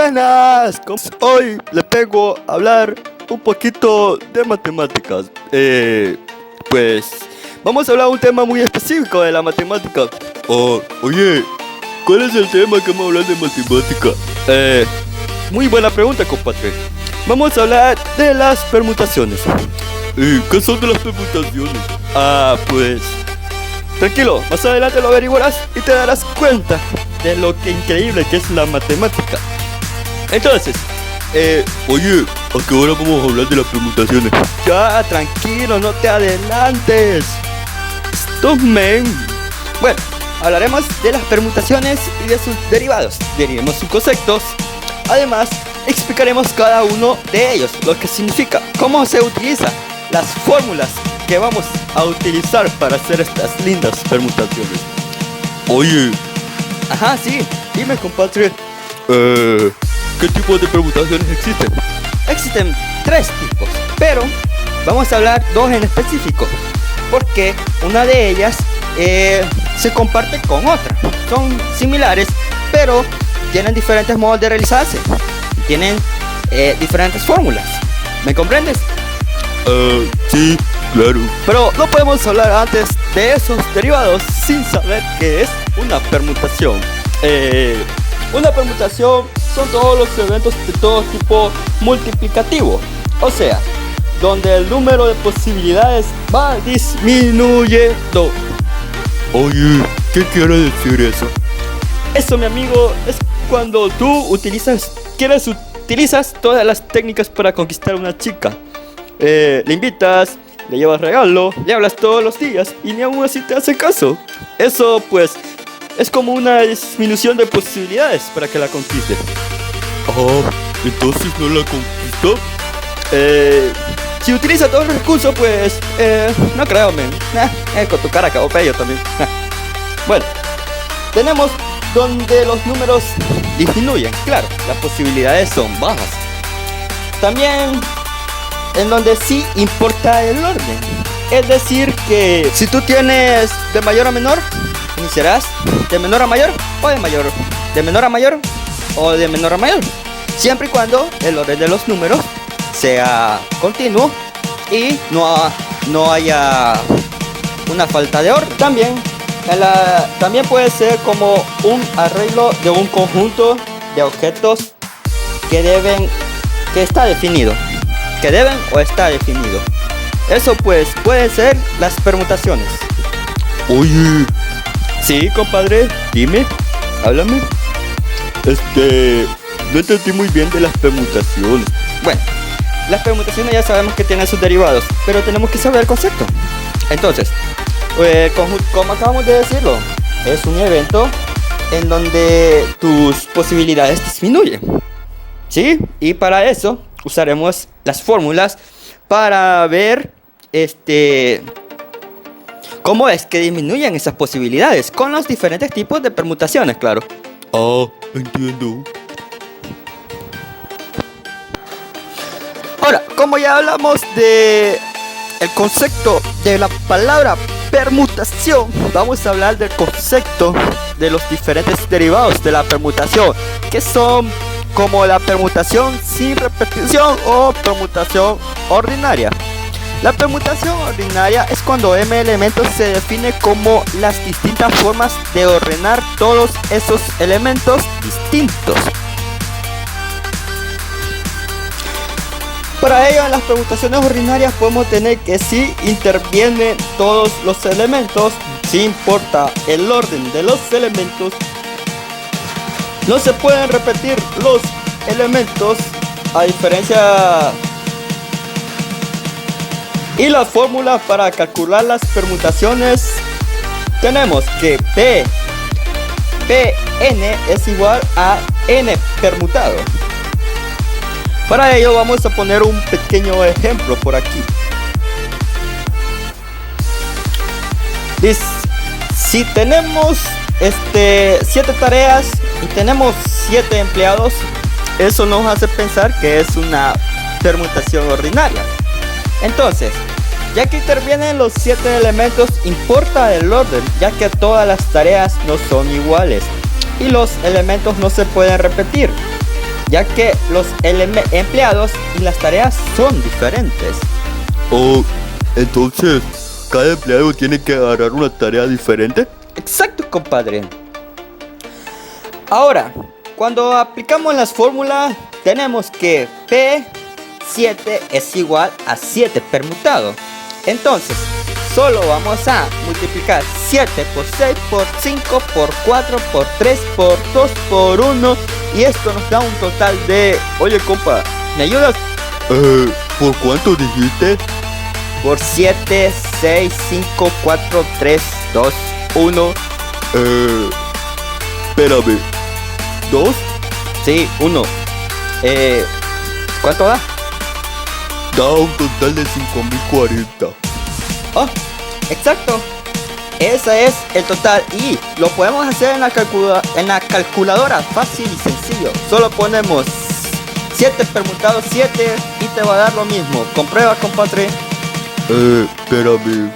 Buenas, hoy les vengo a hablar un poquito de matemáticas. Pues vamos a hablar de un tema muy específico de la matemática. Oye, ¿cuál es el tema que vamos a hablar de matemática? Muy buena pregunta, compadre. Vamos a hablar de las permutaciones. ¿Qué son de las permutaciones? Pues tranquilo, más adelante lo averiguarás y te darás cuenta de lo que increíble que es la matemática. Entonces, Oye, ¿a qué hora vamos a hablar de las permutaciones? ya tranquilo, no te adelantes. Stop, man. Bueno, hablaremos de las permutaciones y de sus derivados. Diremos sus conceptos. Además, explicaremos cada uno de ellos, lo que significa, cómo se utiliza, las fórmulas que vamos a utilizar para hacer estas lindas permutaciones. Oye, Ajá, sí, dime, compadre. ¿qué tipo de permutaciones existen? Existen 3 tipos, pero vamos a hablar 2 en específico, porque una de ellas se comparte con otra. Son similares, pero tienen diferentes modos de realizarse. Tienen diferentes fórmulas. ¿Me comprendes? Sí, claro. Pero no podemos hablar antes de esos derivados sin saber qué es una permutación. Una permutación son todos los eventos de todo tipo multiplicativo, o sea, donde el número de posibilidades va disminuyendo. Oye, ¿qué quiere decir eso? Eso, mi amigo, es cuando tú utilizas todas las técnicas para conquistar a una chica. Le invitas, le llevas regalo, le hablas todos los días y ni aún así te hace caso. Eso pues es como una disminución de posibilidades para que la conquiste. Entonces no la conquistó. Si utiliza todos los recursos, pues no creo, men. Con tu cara cago pello también. Bueno, tenemos donde los números disminuyen, claro, las posibilidades son bajas. También en donde sí importa el orden. Es decir que si tú tienes de mayor a menor, iniciarás de menor a mayor o de menor a mayor o de menor a mayor, siempre y cuando el orden de los números sea continuo y no haya una falta de orden. También puede ser como un arreglo de un conjunto de objetos que está definido. Que deben o está definido. Eso pues puede ser las permutaciones. Oye, Sí, compadre, dime, háblame. no entendí muy bien de las permutaciones. Bueno, las permutaciones ya sabemos que tienen sus derivados, pero tenemos que saber el concepto. Entonces, como acabamos de decirlo, es un evento en donde tus posibilidades disminuyen. ¿Sí? Y para eso usaremos las fórmulas para ver cómo es que disminuyen esas posibilidades con los diferentes tipos de permutaciones, claro. Entiendo. Ahora, como ya hablamos de el concepto de la palabra permutación, vamos a hablar del concepto de los diferentes derivados de la permutación, que son como la permutación sin repetición o permutación ordinaria. La permutación ordinaria es cuando m elementos se define como las distintas formas de ordenar todos esos elementos distintos. Para ello, en las permutaciones ordinarias podemos tener que si intervienen todos los elementos, si importa el orden de los elementos, no se pueden repetir los elementos a diferencia. Y la fórmula para calcular las permutaciones tenemos que Pn es igual a n permutado. Para ello vamos a poner un pequeño ejemplo por aquí. Si tenemos 7 tareas y tenemos 7 empleados, eso nos hace pensar que es una permutación ordinaria. Entonces, ya que intervienen los 7 elementos, importa el orden, ya que todas las tareas no son iguales y los elementos no se pueden repetir. ya que los empleados y las tareas son diferentes. Oh, entonces, ¿cada empleado tiene que agarrar una tarea diferente? Exacto, compadre. Ahora, cuando aplicamos las fórmulas, tenemos que P7 es igual a 7 permutado. Entonces, solo vamos a multiplicar 7 por 6, por 5, por 4, por 3, por 2, por 1. Y esto nos da un total de... Oye, compa, ¿me ayudas? ¿Por cuánto dijiste? Por 7, 6, 5, 4, 3, 2, 1. Espérame. ¿2? Sí, 1. ¿Cuánto da? Da un total de 5040. Oh, exacto. Ese es el total y lo podemos hacer en la calculadora, fácil y sencillo. Solo ponemos 7 permutado 7 y te va a dar lo mismo. Comprueba, compadre. Espérame.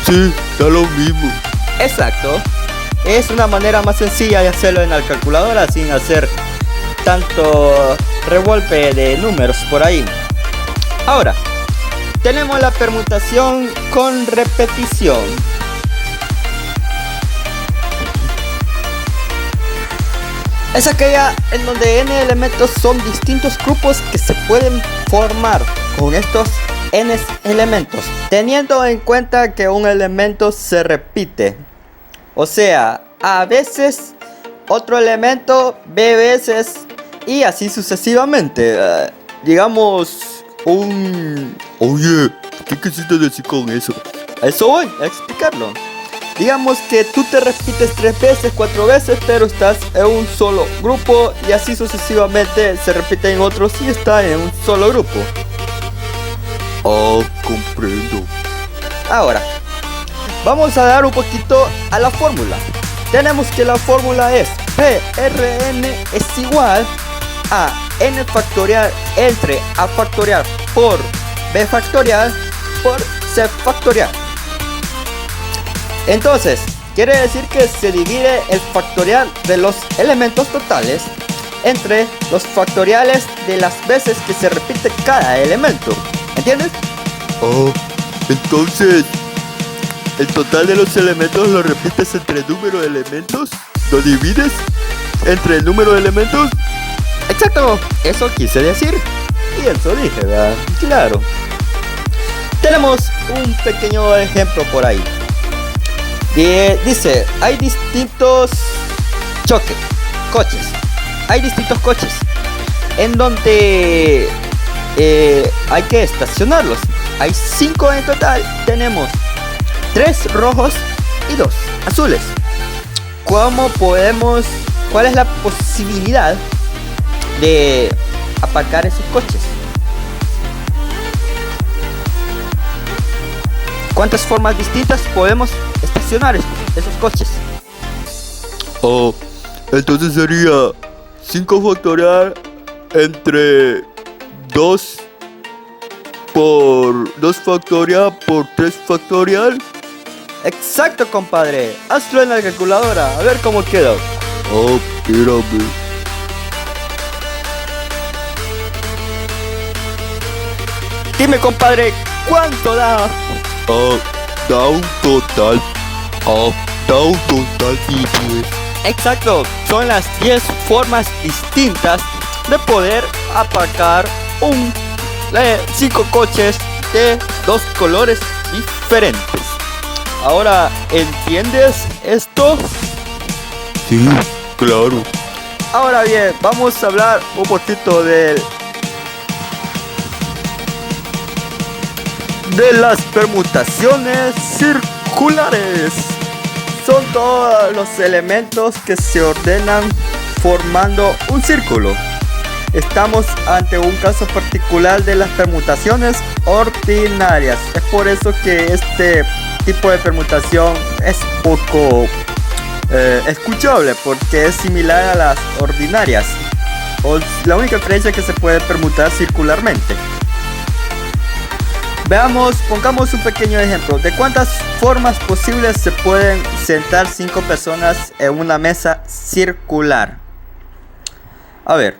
Sí, da lo mismo. Exacto. Es una manera más sencilla de hacerlo en la calculadora sin hacer tanto revuelve de números por ahí. Ahora, tenemos la permutación con repetición. Es aquella en donde n elementos son distintos grupos que se pueden formar con estos n elementos, teniendo en cuenta que un elemento se repite. O sea, a veces otro elemento, b veces y así sucesivamente. Digamos un... Oye, ¿qué quisiste decir con eso? A eso voy, a explicarlo. Digamos que tú te repites 3 veces, 4 veces, pero estás en un solo grupo y así sucesivamente se repiten otros y está en un solo grupo. Ah, comprendo. Ahora, vamos a dar un poquito a la fórmula. Tenemos que la fórmula es PRN es igual a n factorial entre a factorial por b factorial por c factorial. Entonces, quiere decir que se divide el factorial de los elementos totales entre los factoriales de las veces que se repite cada elemento. ¿Entiendes? Oh, entonces, ¿el total de los elementos lo repites entre el número de elementos? ¿Lo divides entre el número de elementos? Exacto, eso quise decir. Y eso dije, ¿verdad? Claro. Tenemos un pequeño ejemplo por ahí. Dice, hay distintos coches. Hay distintos coches en donde hay que estacionarlos. Hay 5 en total. Tenemos 3 rojos y 2 azules. ¿Cuál es la posibilidad de aparcar esos coches? ¿Cuántas formas distintas podemos estacionar esos coches? Oh, entonces sería 5 factorial entre 2 por 2 factorial por 3 factorial. Exacto, compadre. Hazlo en la calculadora, a ver cómo queda. Oh, espérame. Dime, compadre, ¿cuánto da? Da un total. Da un total de 10. Exacto, son las 10 formas distintas de poder aparcar 5 coches de 2 colores diferentes. Ahora, ¿entiendes esto? Sí, claro. Ahora bien, vamos a hablar un poquito de las permutaciones circulares. Son todos los elementos que se ordenan formando un círculo. Estamos ante un caso particular de las permutaciones ordinarias. Es por eso que este tipo de permutación es poco escuchable, porque es similar a las ordinarias. La única diferencia es que se puede permutar circularmente. Veamos, pongamos un pequeño ejemplo de cuántas formas posibles se pueden sentar 5 personas en una mesa circular. A ver,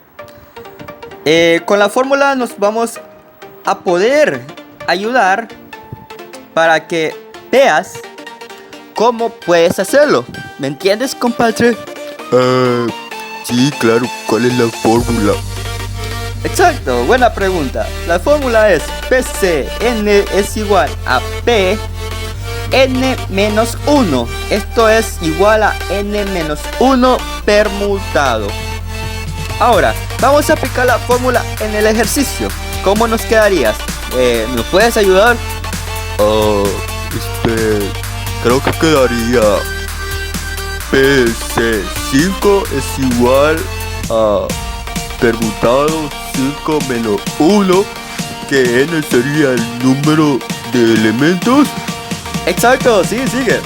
con la fórmula nos vamos a poder ayudar para que veas cómo puedes hacerlo. ¿Me entiendes, compadre? Sí, claro. ¿Cuál es la fórmula? Exacto, buena pregunta. La fórmula es PCN es igual a P n menos 1. Esto es igual a n menos 1 permutado. Ahora, vamos a aplicar la fórmula en el ejercicio. ¿Cómo nos quedarías? ¿Nos puedes ayudar? Creo que quedaría PC5 es igual a permutado 5 menos 1, que n sería el número de elementos. Exacto, sí, sigue.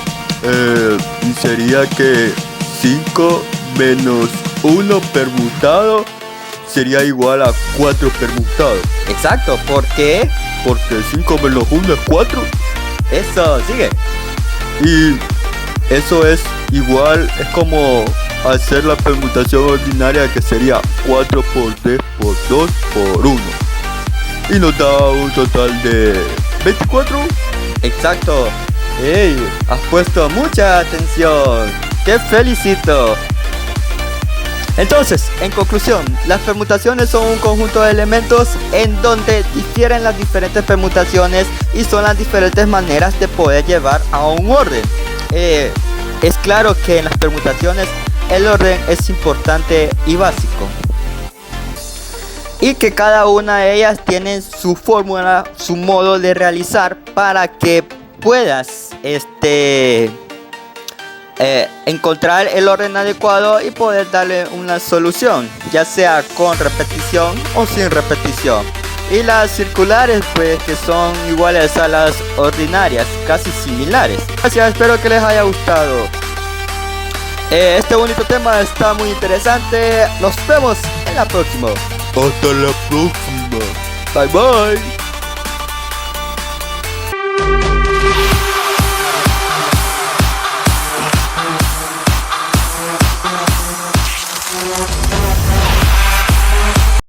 Y sería que 5 menos 1 permutado sería igual a 4 permutado. Exacto, ¿por qué? Porque 5 menos 1 es 4. Eso, sigue. Y eso es igual, es como hacer la permutación ordinaria, que sería 4 por 3 por 2 por 1. Y nos da un total de 24. Exacto. ¡Ey! Has puesto mucha atención. ¡Te felicito! Entonces, en conclusión, las permutaciones son un conjunto de elementos en donde difieren las diferentes permutaciones y son las diferentes maneras de poder llevar a un orden. Es claro que en las permutaciones el orden es importante y básico, y que cada una de ellas tiene su fórmula, su modo de realizar para que puedas encontrar el orden adecuado y poder darle una solución, ya sea con repetición o sin repetición. Y las circulares, pues, que son iguales a las ordinarias, casi similares. Gracias, espero que les haya gustado. Este bonito tema está muy interesante. Nos vemos en la próxima. Hasta la próxima. Bye bye.